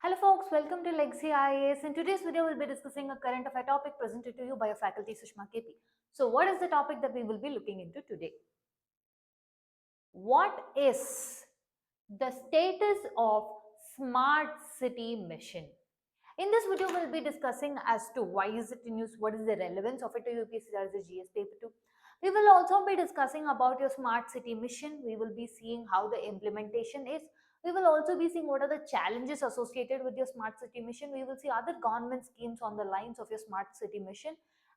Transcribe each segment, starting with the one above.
Hello folks, welcome to Legacy IAS. In today's video, we'll be discussing a current affair topic presented to you by your faculty Sushma KP. So what is the topic that we will be looking into today? What is the status of smart city mission? In this video, we'll be discussing as to why is it in use, what is the relevance of it to UPSC as a GS paper 2. We will also be discussing about your smart city mission. We will be seeing how the implementation is. We will also be seeing what are the challenges associated with your smart city mission. We will see other government schemes on the lines of your smart city mission.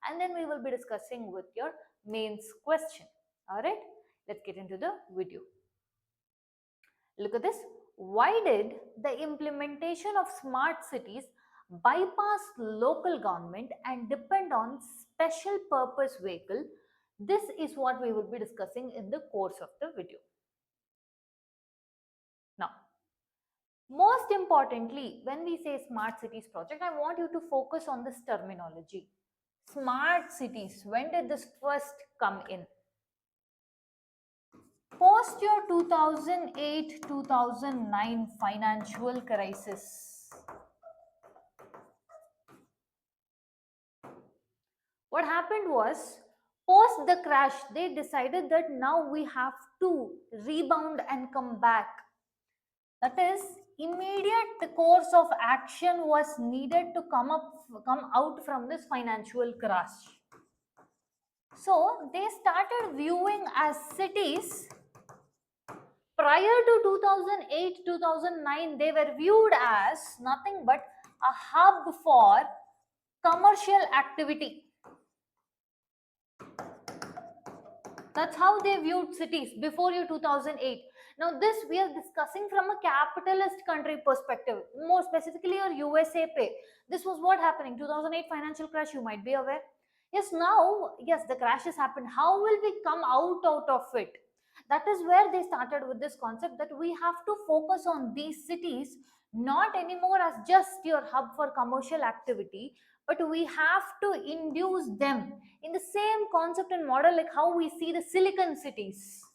And then we will be discussing with your mains question. All right, let's get into the video. Look at this. Why did the implementation of smart cities bypass local government and depend on special purpose vehicle? This is what we will be discussing in the course of the video. Now, most importantly, when we say smart cities project, I want you to focus on this terminology. Smart cities, when did this first come in? Post your 2008-2009 financial crisis. What happened was, post the crash, they decided that now we have to rebound and come back. That is, immediate course of action was needed to come out from this financial crash. So they started viewing as cities. Prior to 2008-2009, they were viewed as nothing but a hub for commercial activity. That's how they viewed cities before year 2008. Now this we are discussing from a capitalist country perspective, more specifically your USA pay. This was what happening, 2008 financial crash, you might be aware. Yes, now, yes, the crash has happened. How will we come out of it? That is where they started with this concept that we have to focus on these cities not anymore as just your hub for commercial activity, but we have to induce them in the same concept and model like how we see the silicon cities.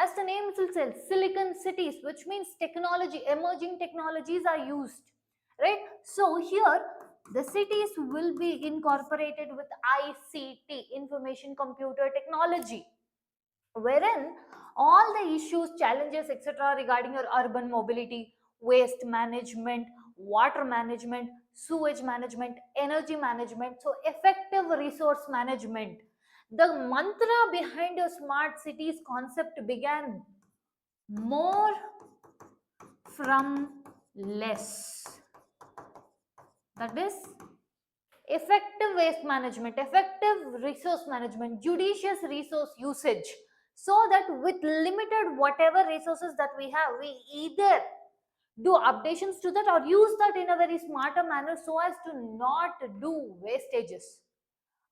As the name itself says, silicon cities, which means technology, emerging technologies are used, right? So here the cities will be incorporated with ICT, information computer technology, wherein all the issues, challenges, etc. regarding your urban mobility, waste management, water management, sewage management, energy management, so effective resource management. The mantra behind your smart cities concept began more from less. That is, effective waste management, effective resource management, judicious resource usage, so that with limited whatever resources that we have, we either do updations to that or use that in a very smarter manner so as to not do wastages.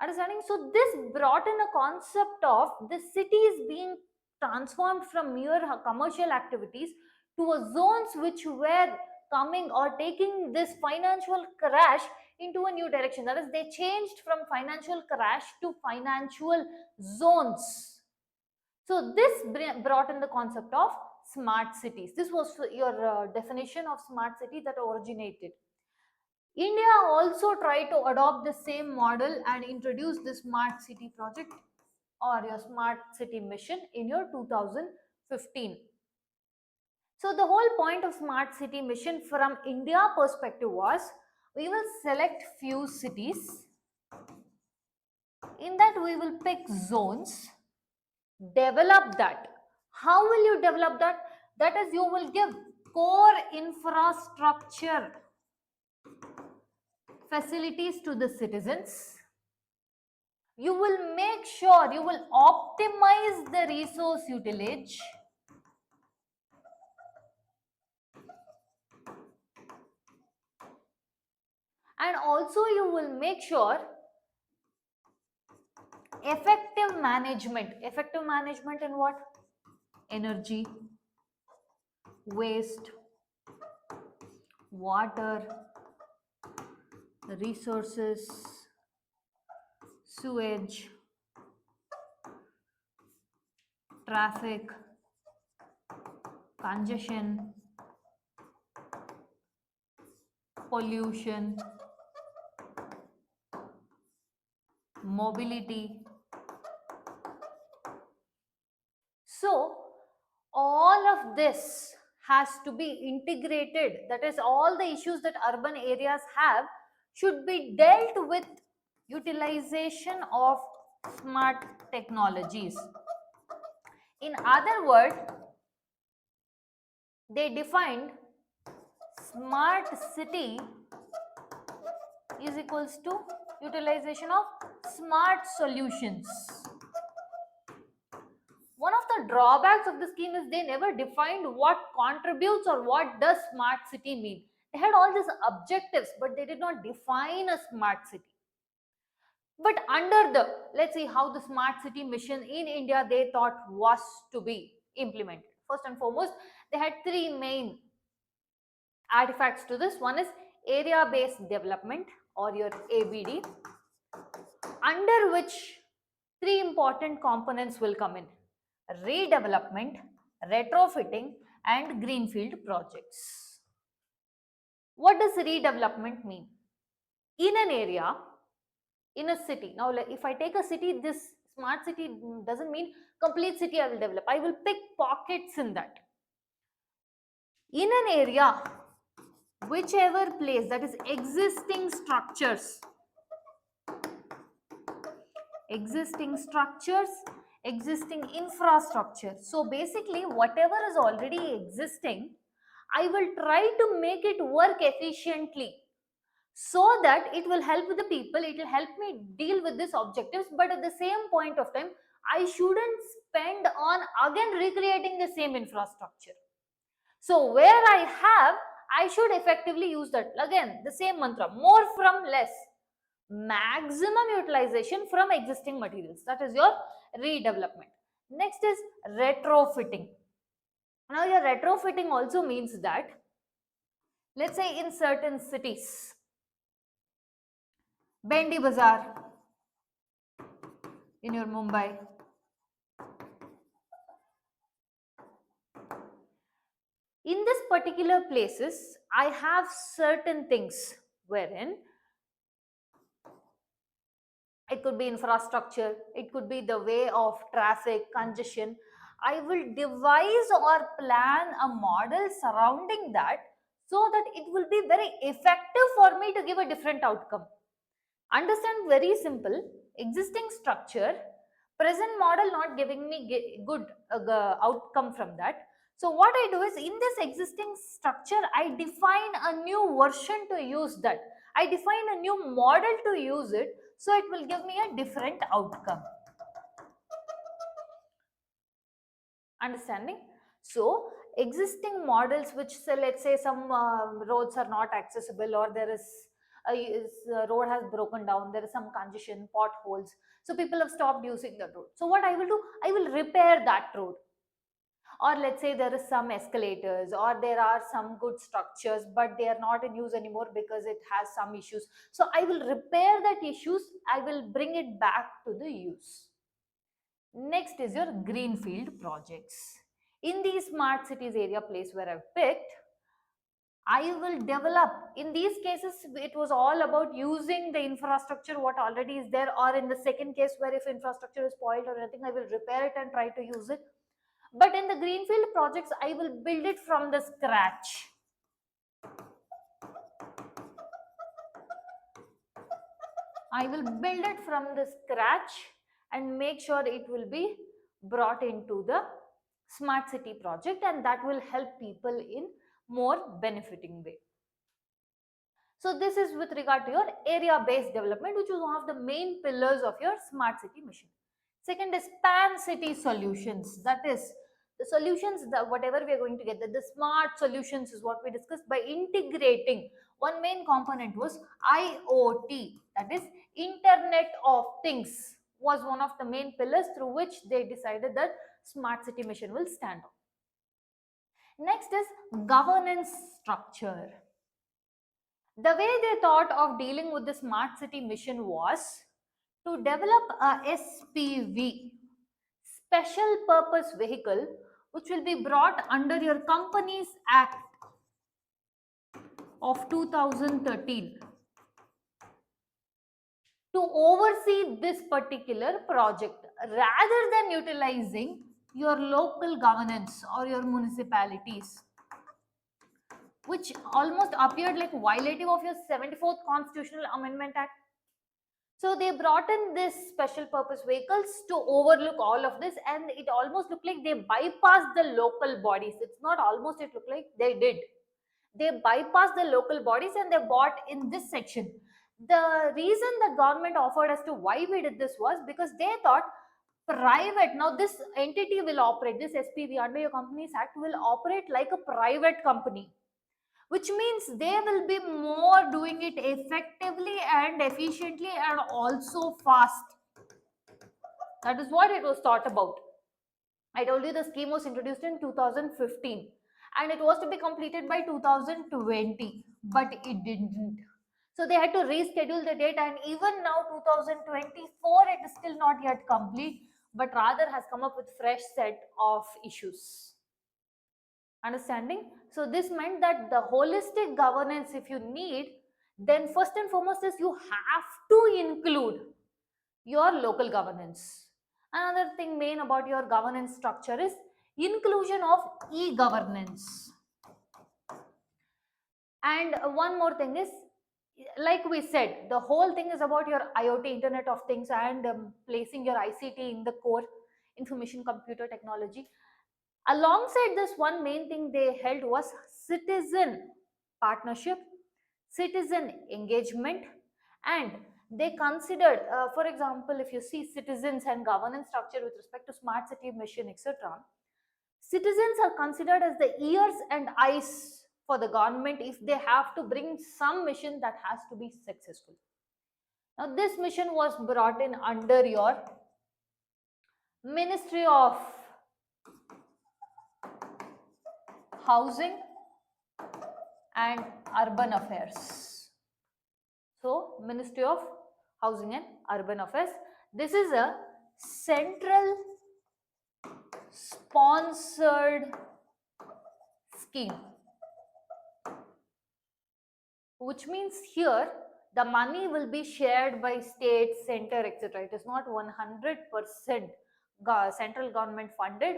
Understanding? So this brought in a concept of the cities being transformed from mere commercial activities to a zones which were coming or taking this financial crash into a new direction. That is, they changed from financial crash to financial zones. So this brought in the concept of smart cities. This was your definition of smart city that originated. India also tried to adopt the same model and introduce the smart city project or your smart city mission in your 2015. So the whole point of smart city mission from India perspective was, we will select few cities. In that we will pick zones, develop that. How will you develop that? That is, you will give core infrastructure facilities to the citizens. You will make sure you will optimize the resource utilage. And also you will make sure effective management. Effective management in what? Energy, waste, water, resources, sewage, traffic, congestion, pollution, mobility. So, all of this has to be integrated. That is, all the issues that urban areas have should be dealt with utilization of smart technologies. In other words, they defined smart city is equals to utilization of smart solutions. One of the drawbacks of the scheme is they never defined what contributes or what does smart city mean. They had all these objectives, but they did not define a smart city. But under the, let's see how the smart city mission in India they thought was to be implemented. First and foremost, they had three main artifacts to this. One is area based development, or your ABD, under which three important components will come in: redevelopment, retrofitting, and greenfield projects. What does redevelopment mean? In an area, in a city, now if I take a city, this smart city doesn't mean complete city I will develop. I will pick pockets in that. In an area, whichever place, that is existing structures, existing infrastructure. So basically, whatever is already existing, I will try to make it work efficiently so that it will help the people, it will help me deal with these objectives, but at the same point of time, I shouldn't spend on again recreating the same infrastructure. So where I have, I should effectively use that. Again, the same mantra, more from less, maximum utilization from existing materials. That is your redevelopment. Next is retrofitting. Now your retrofitting also means that, let's say in certain cities, Bendi Bazaar in your Mumbai, in this particular places, I have certain things wherein it could be infrastructure, it could be the way of traffic congestion. I will devise or plan a model surrounding that so that it will be very effective for me to give a different outcome. Understand, very simple: existing structure, present model not giving me good outcome from that. So what I do is, in this existing structure, I define a new version to use that. I define a new model to use it, so it will give me a different outcome. Understanding? So existing models which say, let's say some roads are not accessible, or there is a road has broken down, there is some congestion, potholes, so people have stopped using the road. So what I will do, I will repair that road. Or let's say there is some escalators, or there are some good structures, but they are not in use anymore because it has some issues. So I will repair that issues, I will bring it back to the use. Next is your greenfield projects. In the smart cities area place where I've picked, I will develop. In these cases, it was all about using the infrastructure what already is there, or in the second case where if infrastructure is spoiled or anything, I will repair it and try to use it. But in the greenfield projects, I will build it from the scratch. I will build it from the scratch and make sure it will be brought into the smart city project, and that will help people in more benefiting way. So this is with regard to your area based development, which is one of the main pillars of your smart city mission. Second is pan city solutions. That is the solutions that whatever we are going to get, that the smart solutions is what we discussed by integrating. One main component was IoT, that is Internet of Things, was one of the main pillars through which they decided that smart city mission will stand on. Next is governance structure. The way they thought of dealing with the smart city mission was to develop a SPV, special purpose vehicle, which will be brought under your Companies Act of 2013 to oversee this particular project rather than utilizing your local governance or your municipalities, which almost appeared like violative of your 74th Constitutional Amendment Act. So they brought in this special purpose vehicles to overlook all of this, and it almost looked like they bypassed the local bodies. It's not almost, it looked like they did. They bypassed the local bodies and they bought in this section. The reason the government offered as to why we did this was because they thought private, now this entity will operate, this SPV under your Companies Act will operate like a private company, which means they will be more doing it effectively and efficiently and also fast. That is what it was thought about. I told you the scheme was introduced in 2015 and it was to be completed by 2020, but it didn't. So they had to reschedule the date, and even now 2024 it is still not yet complete, but rather has come up with fresh set of issues. Understanding? So this meant that the holistic governance, if you need, then first and foremost is you have to include your local governance. Another thing main about your governance structure is inclusion of e-governance. And one more thing is, like we said, the whole thing is about your IoT, Internet of Things, and placing your ICT in the core, information computer technology. Alongside this, one main thing they held was citizen partnership, citizen engagement, and they considered, for example, if you see citizens and governance structure with respect to smart city mission, etc., citizens are considered as the ears and eyes for the government if they have to bring some mission that has to be successful. Now, this mission was brought in under your Ministry of Housing and Urban Affairs. So, Ministry of Housing and Urban Affairs. This is a central sponsored scheme, which means here the money will be shared by state, center, etc. It is not 100% central government funded.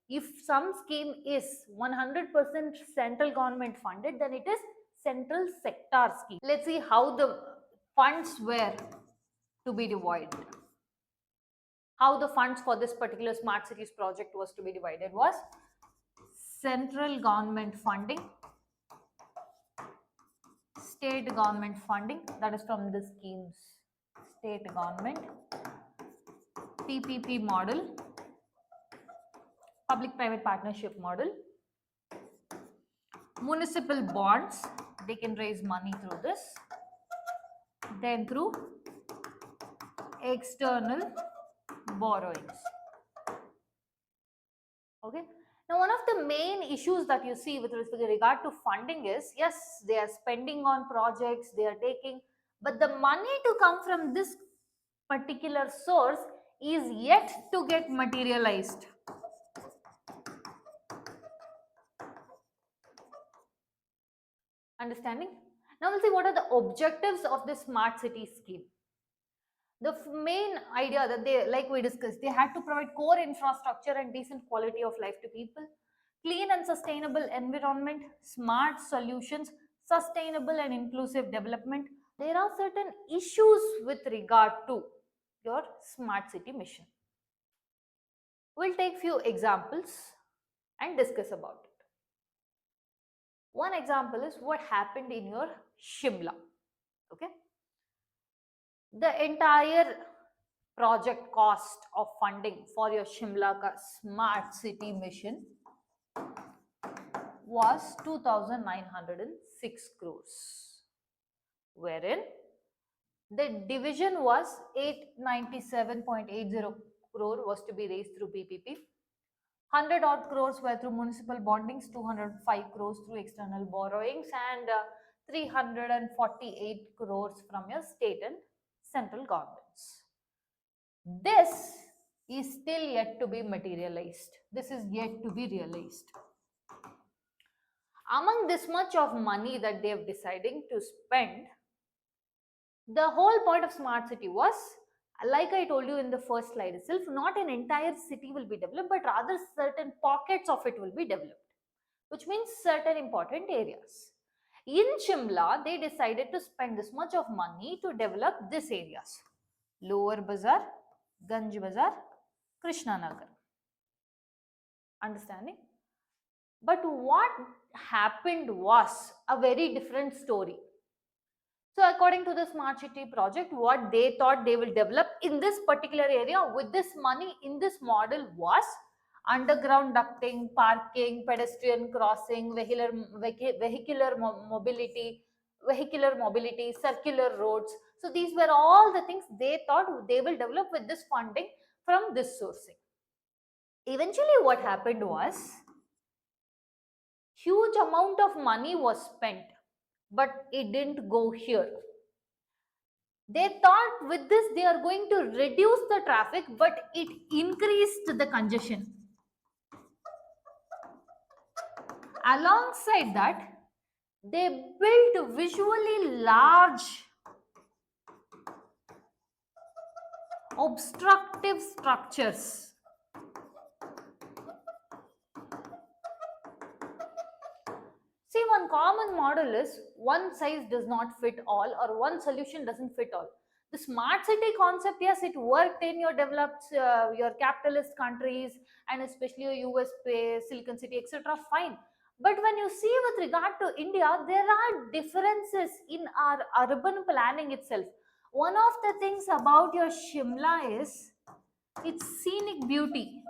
If some scheme is 100% central government funded, then it is central sector scheme. Let's see how the funds were to be divided. How the funds for this particular smart cities project was to be divided was central government funding, state government funding, that is from the schemes, state government, PPP model, public private partnership model, municipal bonds, they can raise money through this, then through external borrowings. Okay. Now, one of the main issues that you see with regard to funding is, yes, they are spending on projects, they are taking, but the money to come from this particular source is yet to get materialized. Understanding? Now we'll see what are the objectives of this smart city scheme. The main idea that they, like we discussed, they had to provide core infrastructure and decent quality of life to people, clean and sustainable environment, smart solutions, sustainable and inclusive development. There are certain issues with regard to your smart city mission. We'll take few examples and discuss about it. One example is what happened in your Shimla. Okay, the entire project cost of funding for your Shimla smart city mission was 2,906 crores, wherein the division was 897.80 crore was to be raised through PPP. 100 odd crores were through municipal bondings, 205 crores through external borrowings, and 348 crores from your state and central governments. This is still yet to be materialized. This is yet to be realized. Among this much of money that they have deciding to spend, the whole point of smart city was, like I told you in the first slide itself, not an entire city will be developed, but rather certain pockets of it will be developed, which means certain important areas. In Shimla, they decided to spend this much of money to develop these areas: Lower Bazaar, Ganj Bazaar, Krishna Nagar. Understanding? But what happened was a very different story. So according to the smart city project, what they thought they will develop in this particular area with this money in this model was underground ducting, parking, pedestrian crossing, vehicular mobility, circular roads. So these were all the things they thought they will develop with this funding from this sourcing. Eventually what happened was, huge amount of money was spent, but it didn't go here. They thought with this they are going to reduce the traffic, but it increased the congestion. Alongside that, they built visually large obstructive structures. See, one common model is one size does not fit all, or one solution doesn't fit all. The smart city concept, yes, it worked in your developed, your capitalist countries, and especially your US, Silicon City, etc. Fine. But when you see with regard to India, there are differences in our urban planning itself. One of the things about your Shimla is its scenic beauty.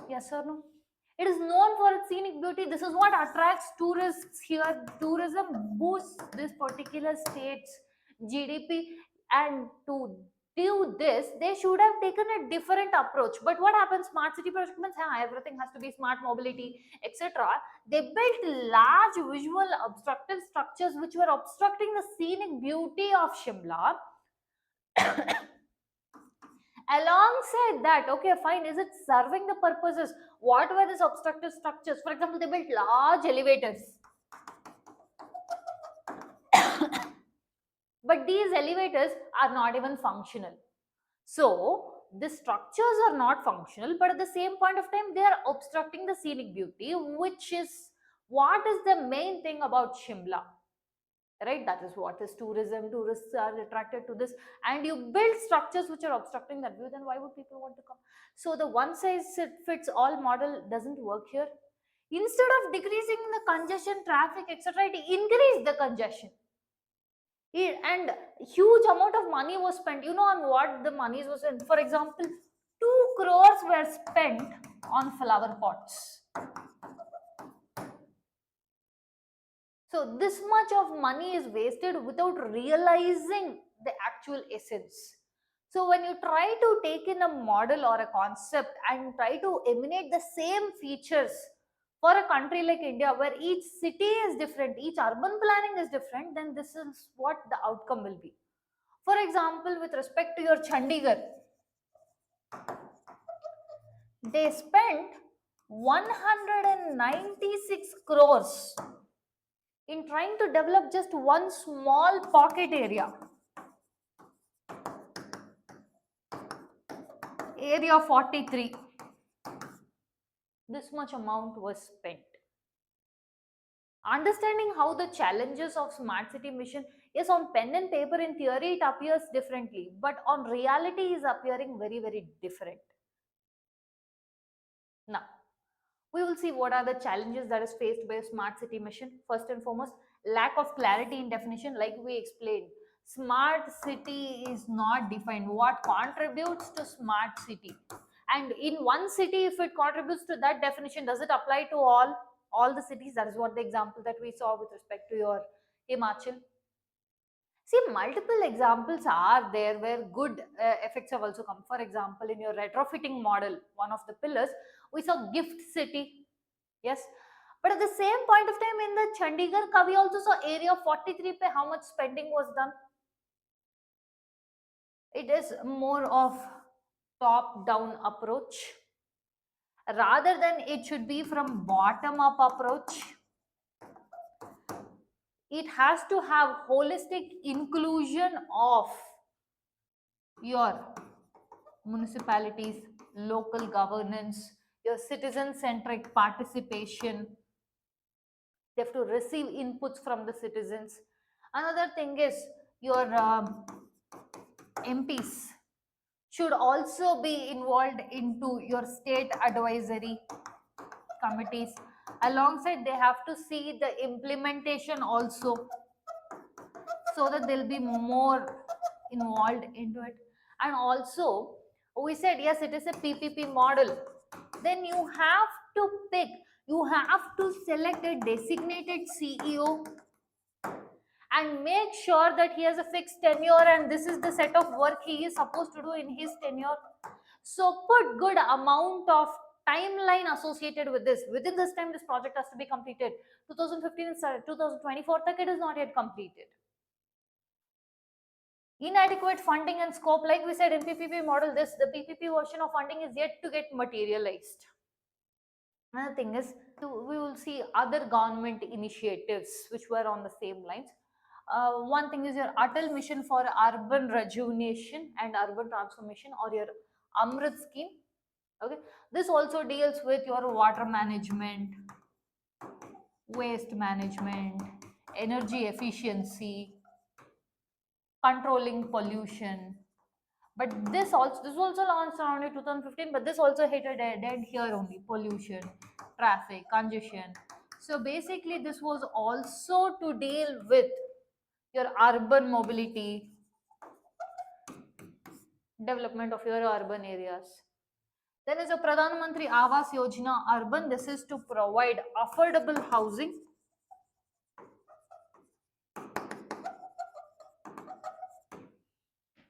Yes or no? It is known for its scenic beauty. This is what attracts tourists here. Tourism boosts this particular state's GDP, and to do this, they should have taken a different approach. But what happens? Smart city project means everything has to be smart mobility, etc. They built large visual obstructive structures which were obstructing the scenic beauty of Shimla. Alongside that, okay, fine, is it serving the purposes? What were these obstructive structures? For example, they built large elevators, but these elevators are not even functional. So the structures are not functional, but at the same point of time, they are obstructing the scenic beauty, which is what is the main thing about Shimla, right? That is what is tourism. Tourists are attracted to this, and you build structures which are obstructing that view, then why would people want to come? So the one size fits all model doesn't work here. Instead of decreasing the congestion, traffic, etc., it increased the congestion. And huge amount of money was spent. You know on what the money was spent? For example, 2 crores were spent on flower pots. So this much of money is wasted without realizing the actual essence. So when you try to take in a model or a concept and try to emanate the same features for a country like India, where each city is different, each urban planning is different, then this is what the outcome will be. For example, with respect to your Chandigarh, they spent 196 crores in trying to develop just one small pocket area 43. This much amount was spent. Understanding how the challenges of smart city mission is on pen and paper, in theory it appears differently, but on reality is appearing very, very different. Now, we will see what are the challenges that is faced by a smart city mission. First and foremost, lack of clarity in definition. Like we explained, smart city is not defined. What contributes to smart city? And in one city, if it contributes to that definition, does it apply to all the cities? That is what the example that we saw with respect to your Himachal. See, multiple examples are there where good effects have also come. For example, in your retrofitting model, one of the pillars, we saw gift city. Yes. But at the same point of time in the Chandigarh, we also saw area 43 pe how much spending was done. It is more of top down approach rather than it should be from bottom up approach. It has to have holistic inclusion of your municipalities, local governance, your citizen centric participation. They have to receive inputs from the citizens. Another thing is your MPs should also be involved into your state advisory committees. Alongside, they have to see the implementation also, so that they'll be more involved into it. And also, we said yes, it is a PPP model. Then you have to pick, you have to select a designated CEO and make sure that he has a fixed tenure and this is the set of work he is supposed to do in his tenure. So put good amount of timeline associated with this. Within this time, this project has to be completed. 2015 and 2024 tak it is not yet completed. Inadequate funding and scope, like we said in PPP model, this the PPP version of funding is yet to get materialized. Another thing is, we will see other government initiatives which were on the same lines. One thing is your Atal Mission for Urban Rejuvenation and Urban Transformation, or your Amrit scheme. Okay, this also deals with your water management, waste management, energy efficiency, controlling pollution. But this also launched around 2015, but this also hit a dead end here only: pollution, traffic, congestion. So basically, this was also to deal with your urban mobility, development of your urban areas. Then is a Pradhan Mantri Awas Yojana Urban. This is to provide affordable housing.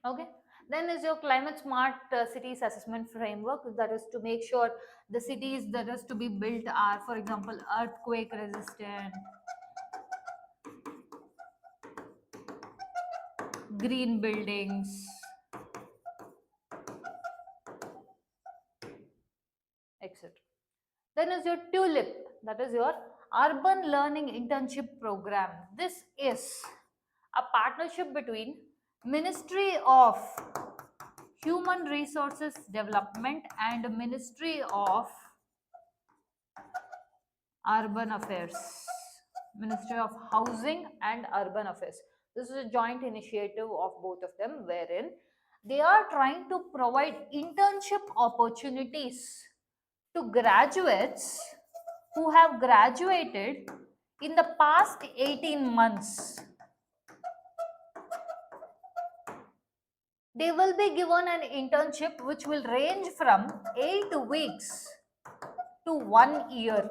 Okay. Then is your climate smart cities assessment framework. That is to make sure the cities that is to be built are, for example, earthquake resistant, green buildings, etc. Then is your TULIP. That is your urban learning internship program. This is a partnership between Ministry of Human Resources Development and Ministry of Urban Affairs, Ministry of Housing and Urban Affairs. This is a joint initiative of both of them, wherein they are trying to provide internship opportunities to graduates who have graduated in the past 18 months. They will be given an internship which will range from 8 weeks to 1 year.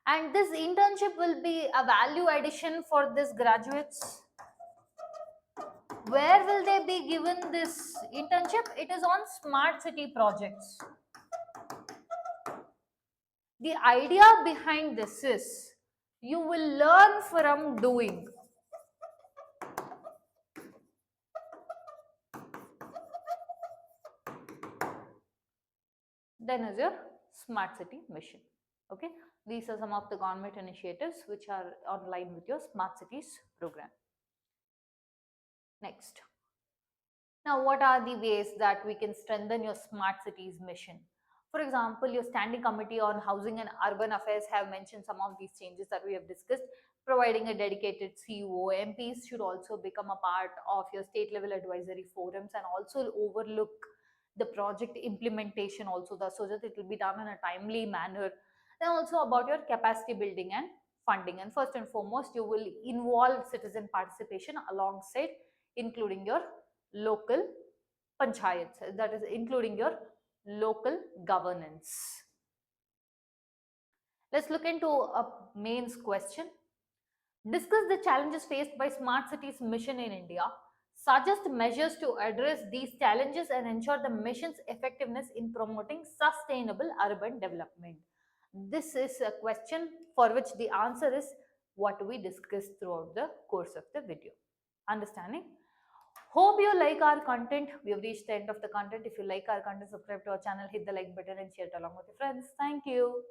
And this internship will be a value addition for these graduates. Where will they be given this internship? It is on smart city projects. The idea behind this is you will learn from doing. Then is your smart city mission. Okay, these are some of the government initiatives which are on line with your smart cities program. Next, now what are the ways that we can strengthen your smart cities mission? For example, your standing committee on housing and urban affairs have mentioned some of these changes that we have discussed. Providing a dedicated CEO, MPs should also become a part of your state level advisory forums and also overlook the project implementation also, so that it will be done in a timely manner. Then also about your capacity building and funding, and first and foremost you will involve citizen participation alongside including your local panchayats, that is including your local governance. Let's look into a mains question. Discuss the challenges faced by smart cities mission in India. Suggest measures to address these challenges and ensure the mission's effectiveness in promoting sustainable urban development. This is a question for which the answer is what we discussed throughout the course of the video. Understanding? Hope you like our content. We have reached the end of the content. If you like our content, subscribe to our channel, hit the like button and share it along with your friends. Thank you.